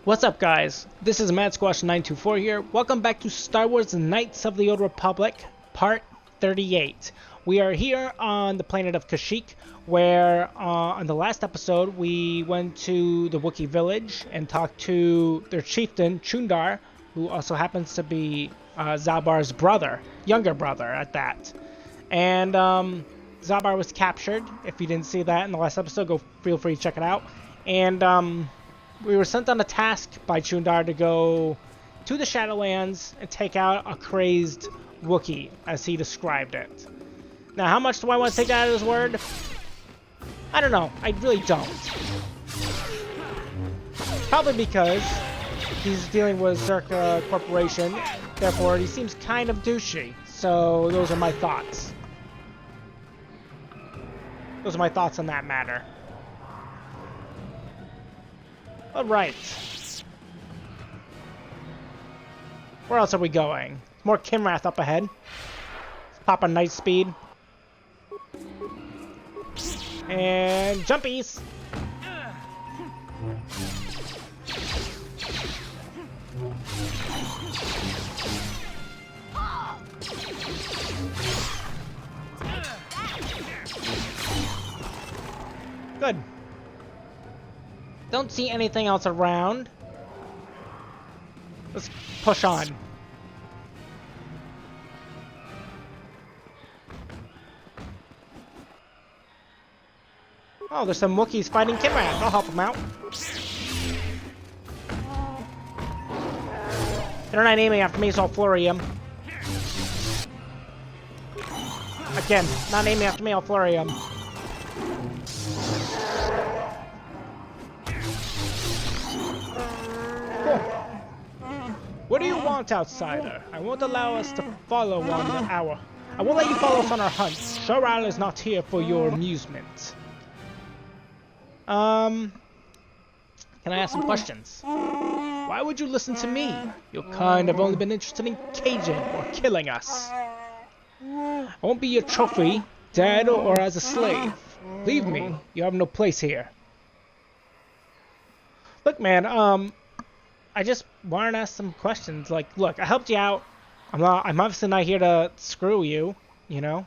What's up, guys? This is MadSquash924 here. Welcome back to Star Wars Knights of the Old Republic, Part 38. We are here on the planet of Kashyyyk, where on the last episode we went to the Wookiee village and talked to their chieftain, Chundar, who also happens to be Zalbar's brother, younger brother at that. And Zalbar was captured. If you didn't see that in the last episode, feel free to check it out. And we were sent on a task by Chundar to go to the Shadowlands and take out a crazed Wookiee, as he described it. Now, how much do I want to take that at his word? I don't know. I really don't. Probably because he's dealing with Zerka Corporation, therefore he seems kind of douchey. So those are my thoughts. Those are my thoughts on that matter. Alright. Where else are we going? More Kimrath up ahead. Let's pop a night speed. And jumpies! Good. Don't see anything else around. Let's push on. Oh, there's some Wookiees fighting Kimrath. I'll help them out. They're not aiming after me, so I'll flurry them. Again, not aiming after me, I'll flurry them. What do you want, outsider? I won't allow us to follow on our... I won't let you follow us on our hunt. Shoral is not here for your amusement. Can I ask some questions? Why would you listen to me? Your kind have only been interested in caging or killing us. I won't be your trophy, dead or as a slave. Leave me. You have no place here. Look, man, I just wanted to ask some questions. Like, look, I helped you out. I'm obviously not here to screw you, you know?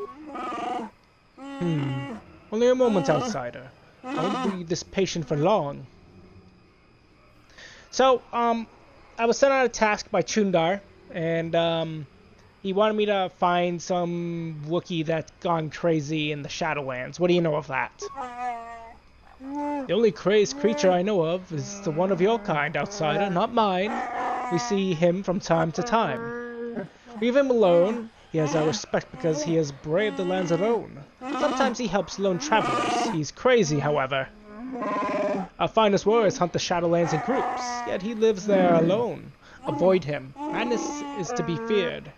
Only a moment, outsider. I won't be this patient for long. So, I was sent on a task by Chundar, and, he wanted me to find some Wookiee that's gone crazy in the Shadowlands. What do you know of that? The only crazed creature I know of is the one of your kind, outsider, not mine. We see him from time to time. Leave him alone. He has our respect because he has braved the lands alone. Sometimes he helps lone travelers. He's crazy, however. Our finest warriors hunt the Shadowlands in groups, yet he lives there alone. Avoid him. Madness is to be feared.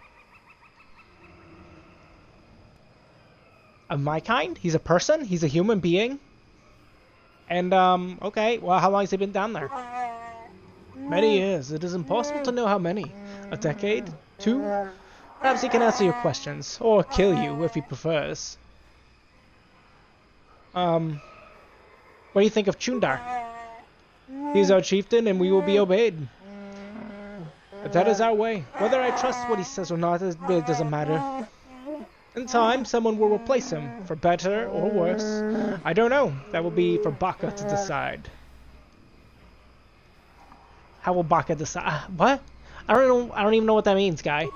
Of my kind? He's a person? He's a human being? And, okay, well, how long has he been down there? Many years. It is impossible to know how many. A decade? 2? Perhaps he can answer your questions, or kill you if he prefers. What do you think of Chundar? He's our chieftain, and we will be obeyed. But that is our way. Whether I trust what he says or not, it really doesn't matter. In time, someone will replace him, for better or worse. I don't know. That will be for Baka to decide. How will Baka decide? What? I don't even know what that means, guy.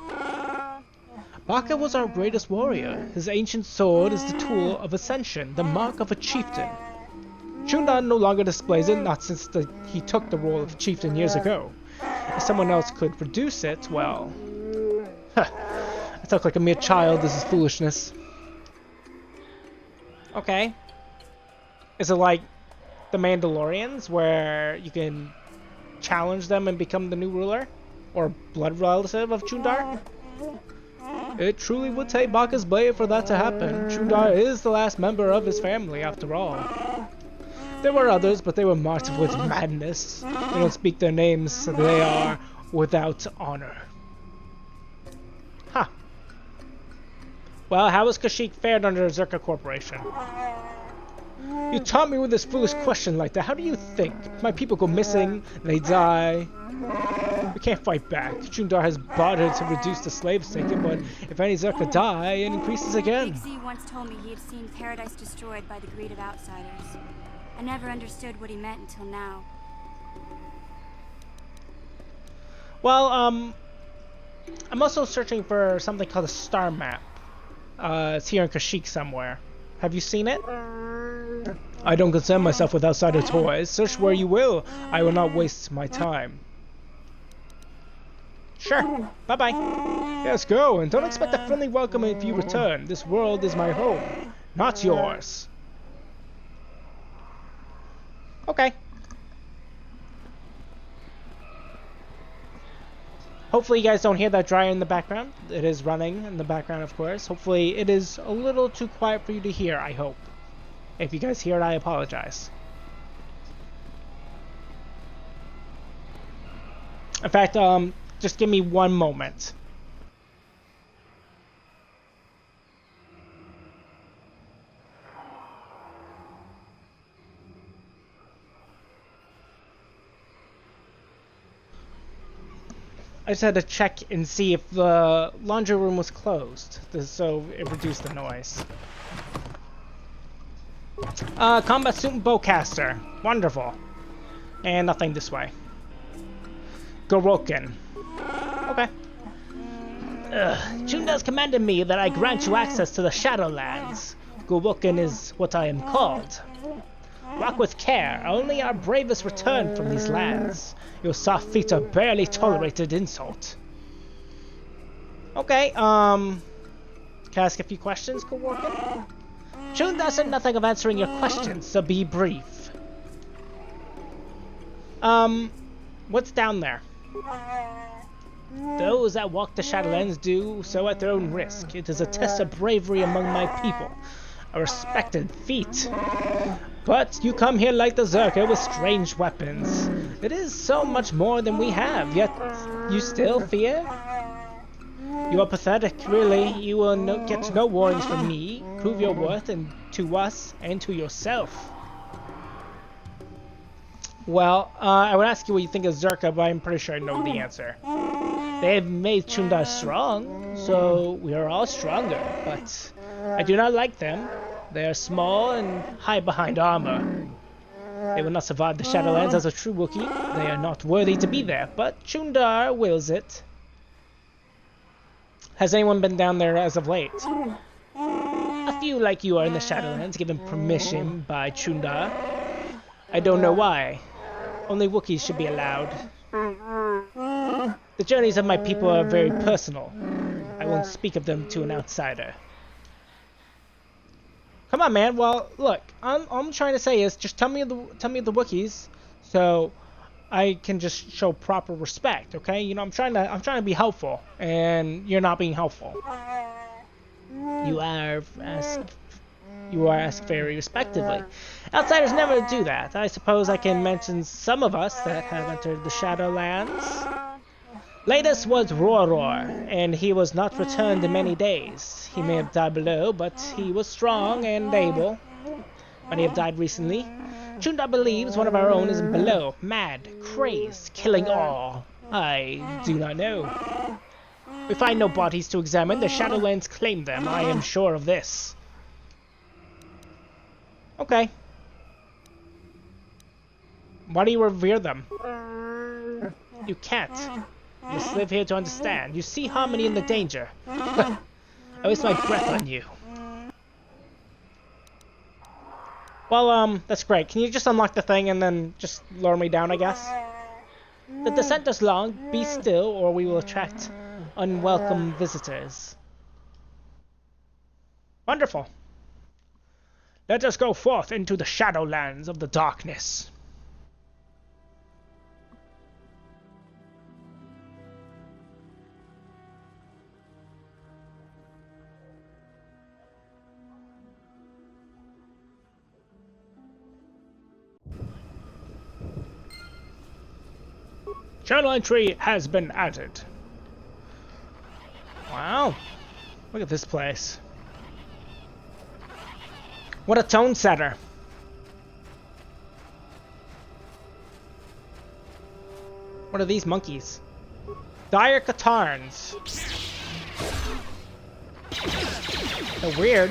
Baka was our greatest warrior. His ancient sword is the tool of ascension, the mark of a chieftain. Chundar no longer displays it, not since he took the role of chieftain years ago. If someone else could reduce it, well... I talk like a mere child. This is foolishness. Okay. Is it like the Mandalorians, where you can challenge them and become the new ruler? Or blood relative of Chundar? It truly would take Baka's blade for that to happen. Chundar is the last member of his family, after all. There were others, but they were marked with madness. We don't speak their names, so they are without honor. Huh. Well, how has Kashyyyk fared under Zerka Corporation? You taunt me with this foolish question like that. How do you think? My people go missing, they die. We can't fight back. Chundar has bartered to reduce the slaves taken, but if any Zerka die, it increases again. Big Z once told me he had seen paradise destroyed by the greed of outsiders. I never understood what he meant until now. Well, I'm also searching for something called a star map. It's here in Kashyyyk somewhere. Have you seen it? I don't concern myself with outsider toys. Search where you will. I will not waste my time. Sure. Bye-bye. Yes, go, and don't expect a friendly welcome if you return. This world is my home, not yours. Okay. Hopefully you guys don't hear that dryer in the background. It is running in the background, of course. Hopefully it is a little too quiet for you to hear, I hope. If you guys hear it, I apologize. In fact, just give me one moment. I just had to check and see if the laundry room was closed, so it reduced the noise. Combat suit and bowcaster. Wonderful. And nothing this way. Gorokin. Okay. Chunda's commanded me that I grant you access to the Shadowlands. Gorokin is what I am called. Walk with care. Only our bravest return from these lands. Your soft feet are barely tolerated insult. Okay, can I ask a few questions, Gorokin? Chunda said nothing of answering your questions, so be brief. What's down there? Those that walk the Shadowlands do so at their own risk. It is a test of bravery among my people. A respected feat. But you come here like the Zerka with strange weapons. It is so much more than we have, yet you still fear? You are pathetic, really. You will get no warnings from me. Prove your worth to us and to yourself. Well, I would ask you what you think of Zerka, but I'm pretty sure I know the answer. They have made Chunda strong, so we are all stronger, but I do not like them. They are small and hide behind armor. They will not survive the Shadowlands as a true Wookiee. They are not worthy to be there, but Chundar wills it. Has anyone been down there as of late? A few like you are in the Shadowlands, given permission by Chundar. I don't know why. Only Wookiees should be allowed. The journeys of my people are very personal. I won't speak of them to an outsider. Come on, man. Well, look, all I'm trying to say is just tell me the Wookiees, so I can just show proper respect. Okay? You know, I'm trying to be helpful, and you're not being helpful. You are asked very respectively. Outsiders never do that. I suppose I can mention some of us that have entered the Shadowlands. Latest was Roror, and he was not returned in many days. He may have died below, but he was strong and able. Many have died recently. Chunda believes one of our own is below, mad, crazed, killing all. I do not know. We find no bodies to examine. The Shadowlands claim them. I am sure of this. Okay. Why do you revere them? You can't. You just live here to understand. You see harmony in the danger. I waste my breath on you. Well, that's great. Can you just unlock the thing and then just lower me down, I guess? The descent is long. Be still, or we will attract unwelcome visitors. Wonderful. Let us go forth into the Shadowlands of the darkness. Journal entry has been added. Wow. Look at this place. What a tone setter. What are these monkeys? Dire Catarns. They're weird.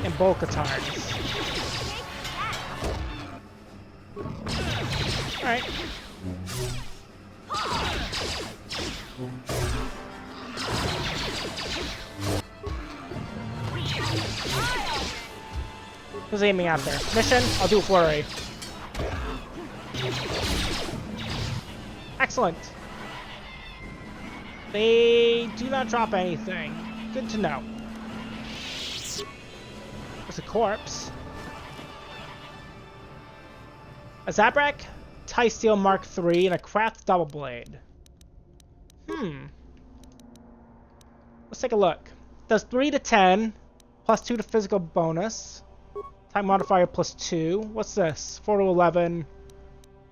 And Bull Catarns. Alright. Who's aiming out there? Mission? I'll do a flurry. Excellent. They do not drop anything. Good to know. There's a corpse. A Zabrak, Tie Steel Mark III, and a Craft Double Blade. Let's take a look. Does 3 to 10, plus 2 to physical bonus. Type modifier plus 2. What's this? 4 to 11,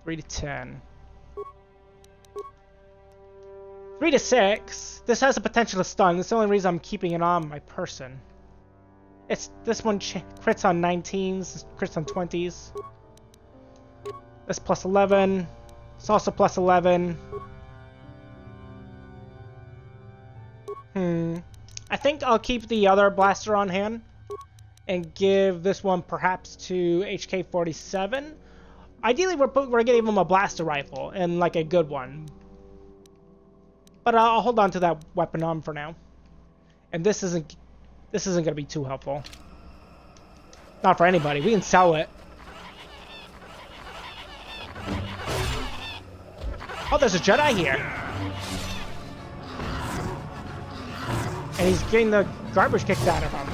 3 to 10. 3 to 6. This has the potential to stun. That's the only reason I'm keeping it on my person. This one crits on 19s, crits on 20s. This plus 11. It's also plus 11. I think I'll keep the other blaster on hand and give this one perhaps to HK-47. Ideally, we're gonna give him a blaster rifle and like a good one. But I'll hold on to that weapon arm for now. And this isn't gonna be too helpful. Not for anybody. We can sell it. Oh, there's a Jedi here. And he's getting the garbage kicked out of him.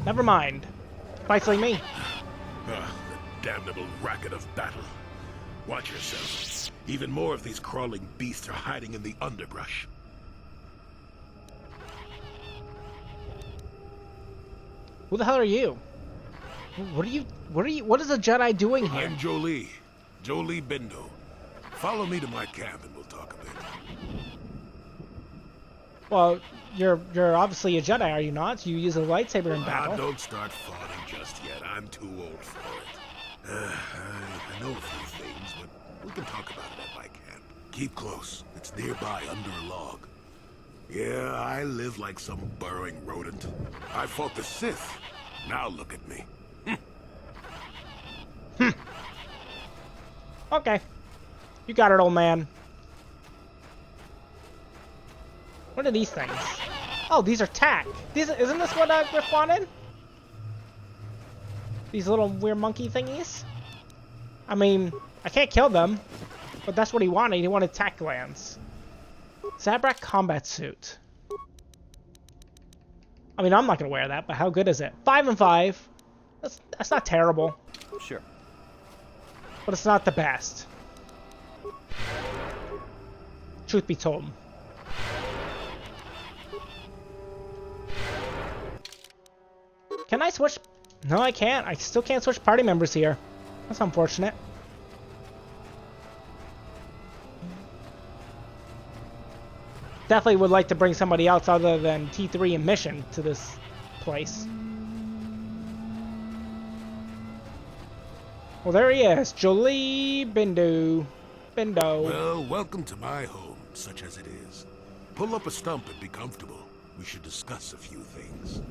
Never mind. Fights like me. The damnable racket of battle. Watch yourself. Even more of these crawling beasts are hiding in the underbrush. Who the hell are you? What is a Jedi doing here? I'm Jolie Bindo. Follow me to my camp and we'll talk a bit. Well, you're obviously a Jedi, are you not? You use a lightsaber in battle. Don't start fawning just yet. I'm too old for it. I know a few things, but we can talk about it at my camp. Keep close. It's nearby under a log. Yeah, I live like some burrowing rodent. I fought the Sith. Now look at me. Okay. You got it, old man. What are these things? Oh, these are tack. Isn't this what Griff wanted? These little weird monkey thingies? I mean, I can't kill them, but that's what he wanted. He wanted tack glands. Zabrak combat suit. I mean, I'm not gonna wear that, but how good is it? 5 and 5. That's not terrible. Sure. But it's not the best. Truth be told. Can I switch? No, I can't. I still can't switch party members here. That's unfortunate. Definitely would like to bring somebody else other than T3 and Mission to this place. Well, there he is. Jolie Bindo. Well, welcome to my home, such as it is. Pull up a stump and be comfortable. We should discuss a few things.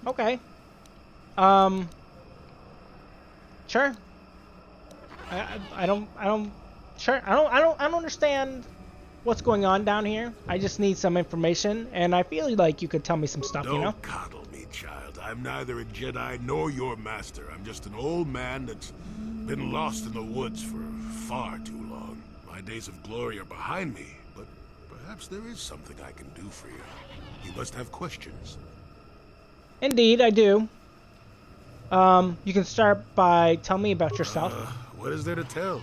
Okay. Sure. I don't understand what's going on down here. I just need some information, and I feel like you could tell me some stuff, you know? Don't coddle me, child. I'm neither a Jedi nor your master. I'm just an old man that's been lost in the woods for far too long. My days of glory are behind me, but perhaps there is something I can do for you. You must have questions. Indeed, I do. You can start by telling me about yourself. What is there to tell?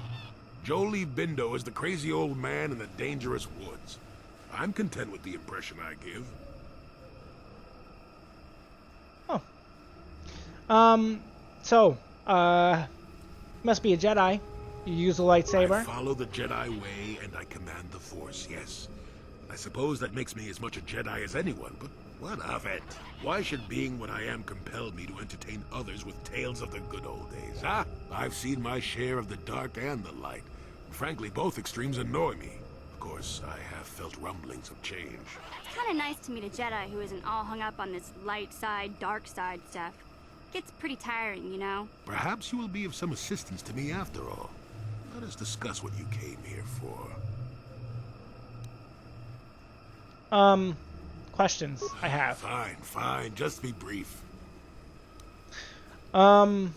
Jolie Bindo is the crazy old man in the dangerous woods. I'm content with the impression I give. Oh. Must be a Jedi. You use a lightsaber. I follow the Jedi way and I command the Force, yes. I suppose that makes me as much a Jedi as anyone, but what of it? Why should being what I am compel me to entertain others with tales of the good old days, huh? I've seen my share of the dark and the light. Frankly, both extremes annoy me. Of course, I have felt rumblings of change. It's kind of nice to meet a Jedi who isn't all hung up on this light side, dark side stuff. Gets pretty tiring, you know? Perhaps you will be of some assistance to me after all. Let us discuss what you came here for. Questions I have. Fine. Just be brief. I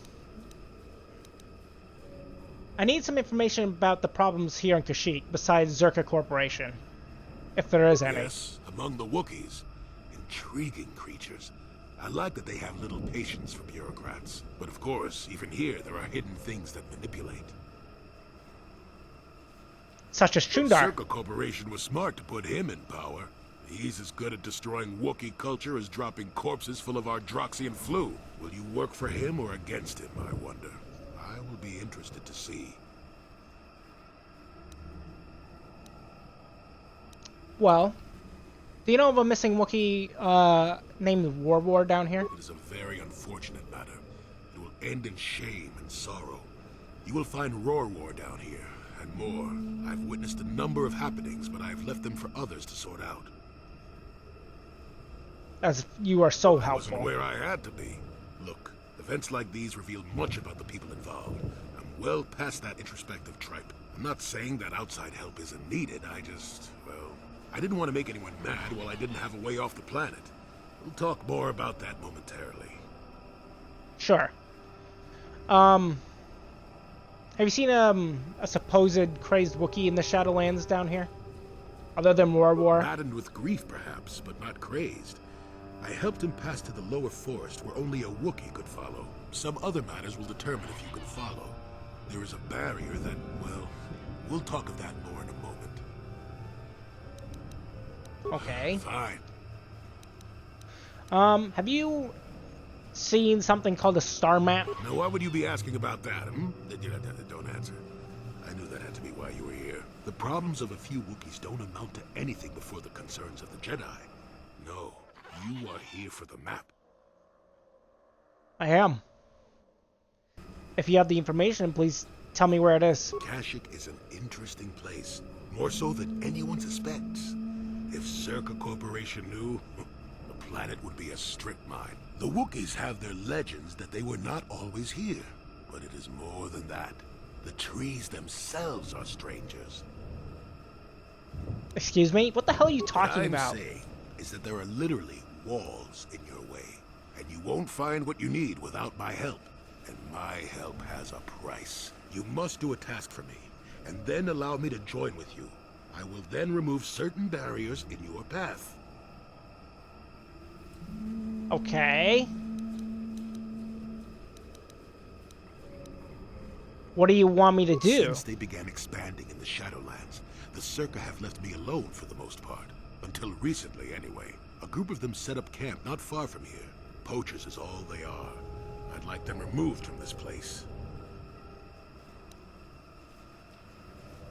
need some information about the problems here in Kashyyyk besides Zerka Corporation. If there is any. Yes, among the Wookiees. Intriguing creatures. I like that they have little patience for bureaucrats. But of course, even here, there are hidden things that manipulate. Such as Chundar. Zerka Corporation was smart to put him in power. He's as good at destroying Wookiee culture as dropping corpses full of Ardroxian flu. Will you work for him or against him, I wonder? I will be interested to see. Well, do you know of a missing Wookiee named War down here? It is a very unfortunate matter. It will end in shame and sorrow. You will find War down here, and more. I've witnessed a number of happenings, but I've left them for others to sort out. As you are so I helpful. wasn't where I had to be. Look, events like these reveal much about the people involved. I'm well past that introspective tripe. I'm not saying that outside help isn't needed, I didn't want to make anyone mad while I didn't have a way off the planet. We'll talk more about that momentarily. Sure. Have you seen a supposed crazed Wookiee in the Shadowlands down here? Other than War? Maddened with grief, perhaps, but not crazed. I helped him pass to the lower forest where only a Wookiee could follow. Some other matters will determine if you can follow. There is a barrier that, we'll talk of that more in a moment. Okay. Fine. Have you seen something called a star map? Now, why would you be asking about that, Don't answer. I knew that had to be why you were here. The problems of a few Wookiees don't amount to anything before the concerns of the Jedi. No, you are here for the map. I am. If you have the information, please tell me where it is. Kashyyyk is an interesting place, more so than anyone suspects. If Zerka Corporation knew, the planet would be a strip mine. The Wookiees have their legends that they were not always here, but it is more than that. The trees themselves are strangers. Excuse me? What the hell are you talking about? What I'm saying is that there are literally walls in your way, and you won't find what you need without my help. And my help has a price. You must do a task for me, and then allow me to join with you. I will then remove certain barriers in your path. Okay. What do you want me to do? Since they began expanding in the Shadowlands, the Zerka have left me alone for the most part. Until recently, anyway. A group of them set up camp not far from here. Poachers is all they are. I'd like them removed from this place.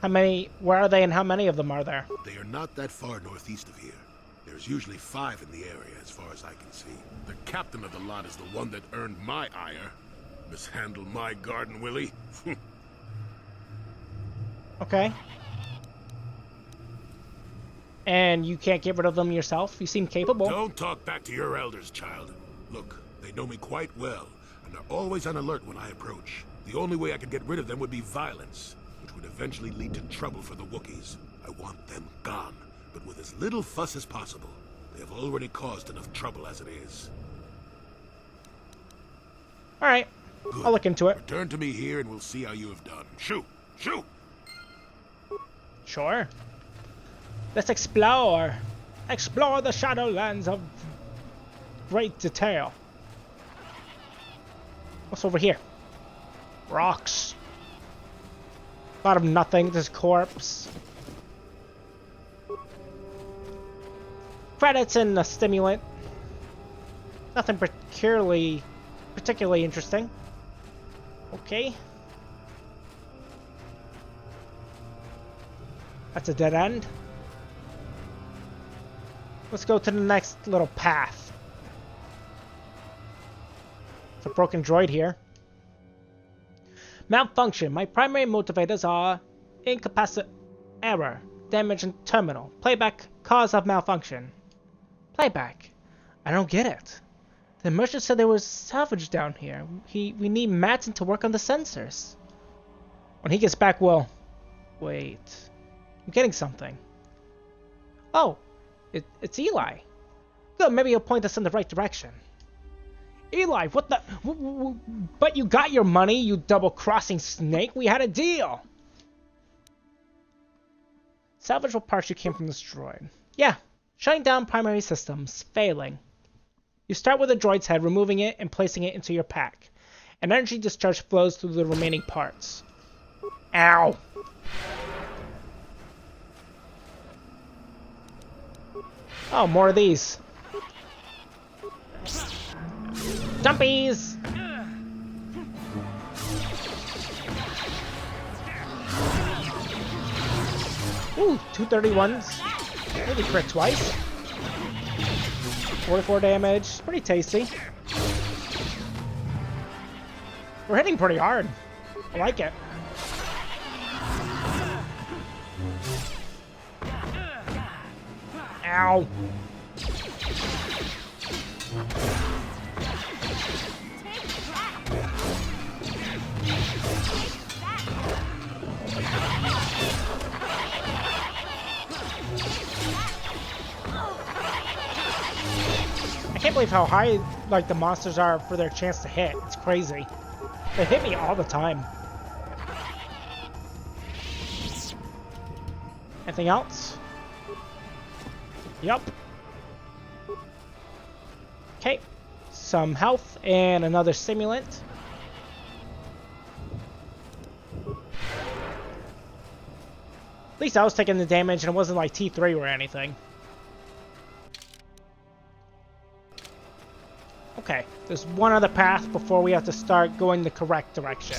Where are they and how many of them are there? They are not that far northeast of here. There's usually 5 in the area, as far as I can see. The captain of the lot is the one that earned my ire. Mishandle my garden, Willie. Okay. And you can't get rid of them yourself? You seem capable. Don't talk back to your elders, child. Look, they know me quite well, and are always on alert when I approach. The only way I could get rid of them would be violence, which would eventually lead to trouble for the Wookiees. I want them gone, but with as little fuss as possible. They have already caused enough trouble as it is. Alright. Good. I'll look into it. Return to me here and we'll see how you have done. Shoot! Shoot! Sure. Let's explore. Explore the Shadowlands of great detail. What's over here? Rocks. A lot of nothing. This corpse. Credits and a stimulant. Nothing particularly interesting. Okay. That's a dead end. Let's go to the next little path. It's a broken droid here. Malfunction. My primary motivators are error, damage in terminal, playback, cause of malfunction. Playback? I don't get it. The merchant said there was salvage down here. We need Madsen to work on the sensors. When he gets back, we'll... Wait. I'm getting something. Oh, it's Eli. Good, maybe he'll point us in the right direction. Eli, what the... But you got your money, you double-crossing snake. We had a deal. Salvage what parts you came from this droid. Yeah, shutting down primary systems. Failing. You start with the droid's head, removing it and placing it into your pack. An energy discharge flows through the remaining parts. Ow! Oh, more of these. Jumpies! Ooh, 231s. Maybe crit twice. 44 damage. Pretty tasty. We're hitting pretty hard. I like it. Ow. I can't believe how high like the monsters are for their chance to hit. It's crazy. They hit me all the time. Anything else? Yup. Okay. Some health and another stimulant. At least I was taking the damage and it wasn't like T3 or anything. Okay, there's one other path before we have to start going the correct direction.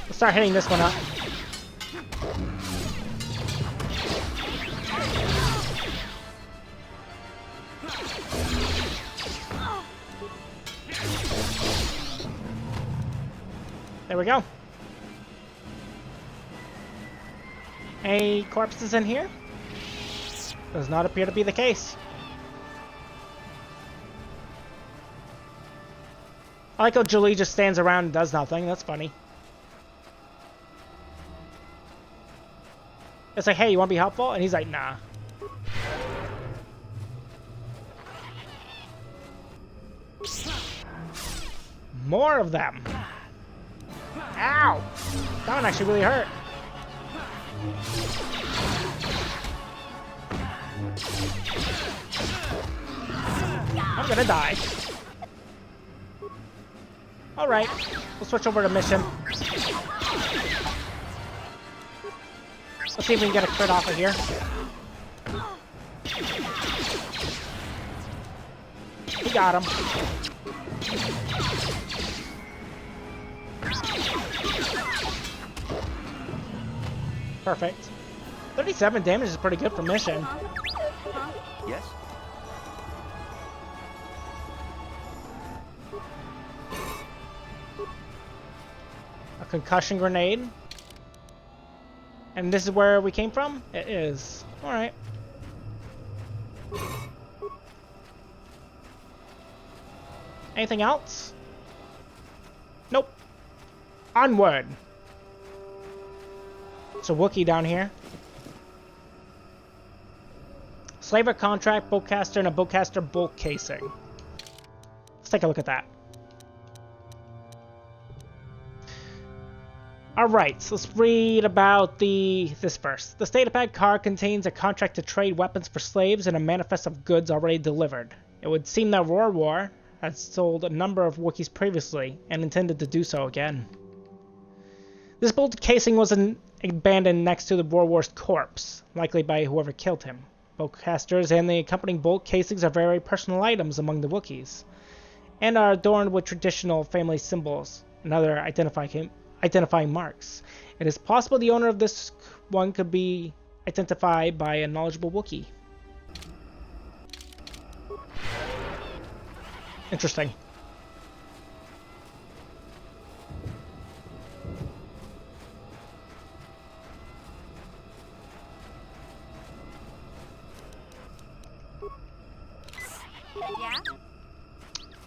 Let's start hitting this one up. There we go. Any corpses in here? Does not appear to be the case. I like how Julie just stands around and does nothing. That's funny. It's like, hey, you want to be helpful? And he's like, nah. More of them. Ow! That one actually really hurt. I'm gonna die. Alright, we'll switch over to mission. Let's see if we can get a crit off of here. He got him. Perfect. 37 damage is pretty good for mission. Yes? A concussion grenade. And this is where we came from? It is. Alright. Anything else? Nope. Onward. It's a Wookiee down here. Slaver contract, bowcaster, and a bowcaster bolt casing. Let's take a look at that. Alright, so let's read about this first. The Statepad card contains a contract to trade weapons for slaves and a manifest of goods already delivered. It would seem that War had sold a number of Wookiees previously and intended to do so again. This bolt casing was abandoned next to the War's corpse, likely by whoever killed him. Bowcasters and the accompanying bolt casings are very personal items among the Wookiees, and are adorned with traditional family symbols and other identifying marks. It is possible the owner of this one could be identified by a knowledgeable Wookiee. Interesting. Yeah?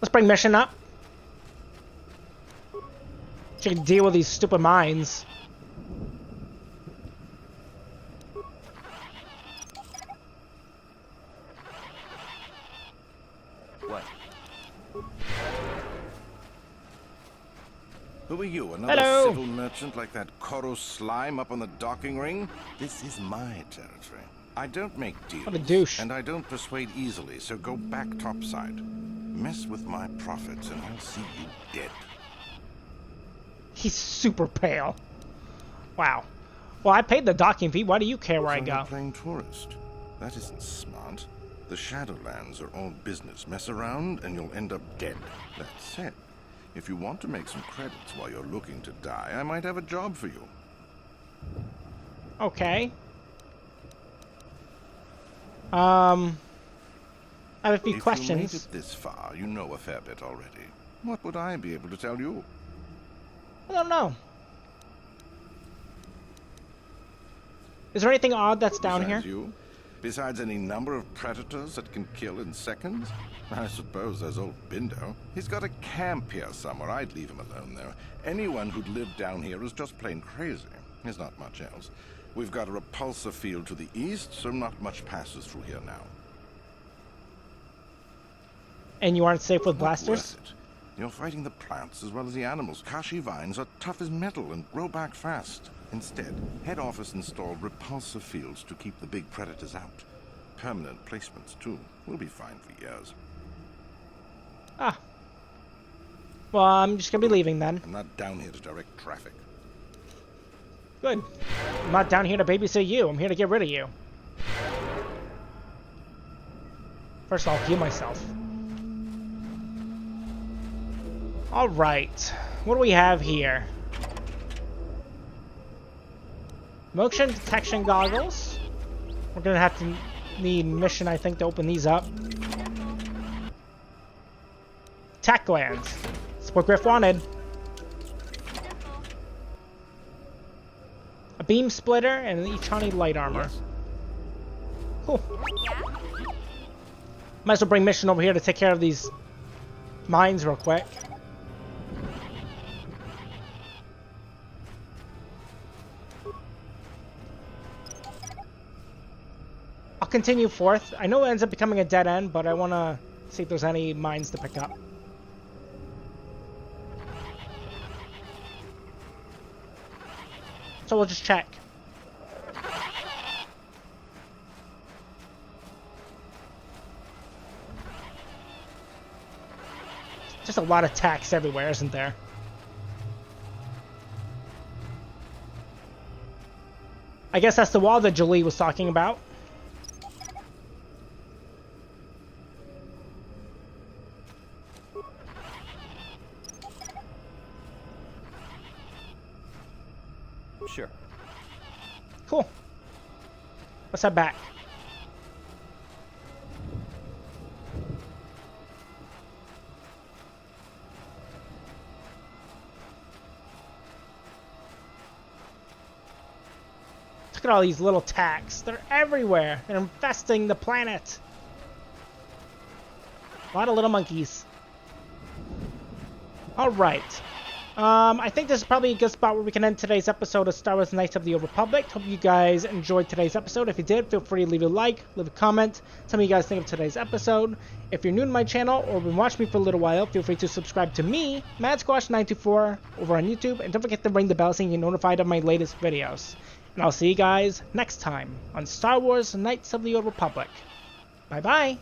Let's bring Mission up. She can deal with these stupid mines. What? Who are you? Another Hello. civil merchant like that Koro slime up on the docking ring? This is my territory. I don't make deals. What a douche. And I don't persuade easily, so go back topside. Mess with my profits and I'll see you dead. He's super pale. Wow. Well, I paid the docking fee. Why do you care where I So go? you're playing tourist. That isn't smart. The Shadowlands are all business. Mess around and you'll end up dead. That said, if you want to make some credits while you're looking to die, I might have a job for you. Okay. I have a few If questions. you made it this far, you know a fair bit already. What would I be able to tell you? I don't know. Is there anything odd that's down Besides here? you? Besides any number of predators that can kill in seconds? I suppose there's old Bindo. He's got a camp here somewhere. I'd leave him alone, though. Anyone who'd lived down here is just plain crazy. There's not much else. We've got a repulsor field to the east, so not much passes through here now. And you aren't safe with Not blasters? worth it. You're fighting the plants as well as the animals. Kashi vines are tough as metal and grow back fast. Instead, head office installed repulsor fields to keep the big predators out. Permanent placements, too. We'll be fine for years. Ah. Well, I'm just gonna be leaving then. I'm not down here to direct traffic. Good. I'm not down here to babysit you. I'm here to get rid of you. First, I'll heal myself. Alright. What do we have here? Motion detection goggles. We're gonna have to need mission, I think, to open these up. Tack glands. That's what Griff wanted. A beam splitter and an Ichani light armor. Yes. Cool. Yeah? Might as well bring Mission over here to take care of these mines real quick. I'll continue forth. I know it ends up becoming a dead end, but I want to see if there's any mines to pick up. So we'll just check. Just a lot of tacks everywhere, isn't there? I guess that's the wall that Jolie was talking about. Sure. Cool. Let's head back. Look at all these little tacks. They're everywhere. They're infesting the planet. A lot of little monkeys. Alright. I think this is probably a good spot where we can end today's episode of Star Wars Knights of the Old Republic. Hope you guys enjoyed today's episode. If you did, feel free to leave a like, leave a comment. Tell me what you guys think of today's episode. If you're new to my channel or been watching me for a little while, feel free to subscribe to me, MadSquash924, over on YouTube. And don't forget to ring the bell so you get notified of my latest videos. And I'll see you guys next time on Star Wars Knights of the Old Republic. Bye-bye.